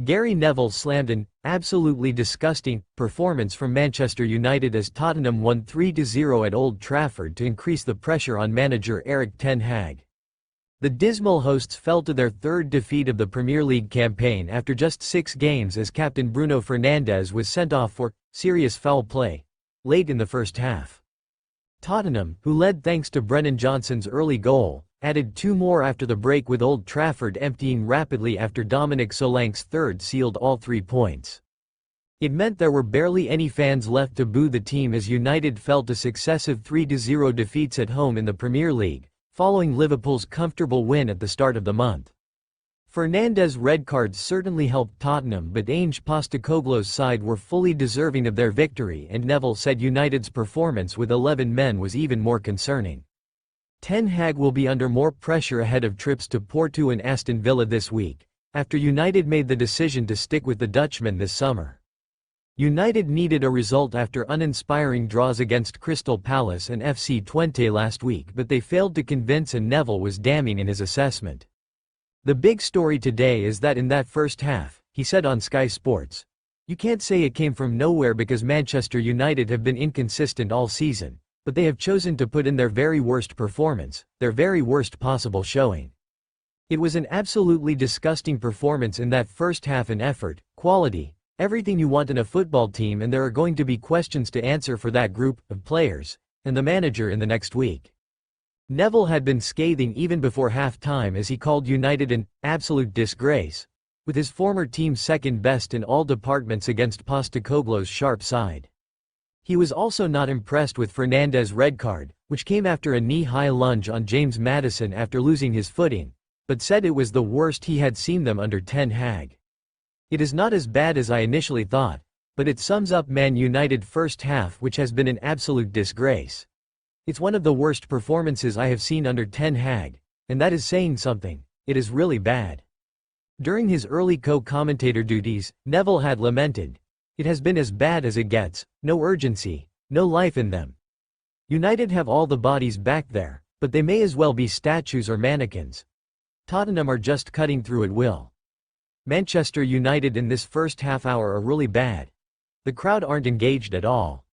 Gary Neville slammed an "absolutely disgusting" performance from Manchester United as Tottenham won 3-0 at Old Trafford to increase the pressure on manager Ten Hag. The dismal hosts fell to their third defeat of the Premier League campaign after just 6 games as captain Bruno Fernandes was sent off for serious foul play late in the first half. Tottenham, who led thanks to Brennan Johnson's early goal, added 2 more after the break, with Old Trafford emptying rapidly after Dominic Solanke's third sealed all 3 points. It meant there were barely any fans left to boo the team as United fell to successive 3-0 defeats at home in the Premier League, following Liverpool's comfortable win at the start of the month. Fernandes' red cards certainly helped Tottenham, but Ange Postecoglou's side were fully deserving of their victory, and Neville said United's performance with 11 men was even more concerning. Ten Hag will be under more pressure ahead of trips to Porto and Aston Villa this week, after United made the decision to stick with the Dutchman this summer. United needed a result after uninspiring draws against Crystal Palace and FC Twente last week, but they failed to convince, and Neville was damning in his assessment. "The big story today is that in that first half," he said on Sky Sports, "you can't say it came from nowhere because Manchester United have been inconsistent all season. But they have chosen to put in their very worst performance, their very worst possible showing. It was an absolutely disgusting performance in that first half, an effort, quality, everything you want in a football team, and there are going to be questions to answer for that group of players and the manager in the next week." Neville had been scathing even before half-time as he called United an absolute disgrace, with his former team second best in all departments against Postecoglou's sharp side. He was also not impressed with Fernandes' red card, which came after a knee-high lunge on James Maddison after losing his footing, but said it was the worst he had seen them under Ten Hag. "It is not as bad as I initially thought, but it sums up Man United first half, which has been an absolute disgrace. It's one of the worst performances I have seen under Ten Hag, and that is saying something. It is really bad." During his early co-commentator duties, Neville had lamented, "It has been as bad as it gets, no urgency, no life in them. United have all the bodies back there, but they may as well be statues or mannequins. Tottenham are just cutting through at will. Manchester United in this first half hour are really bad. The crowd aren't engaged at all.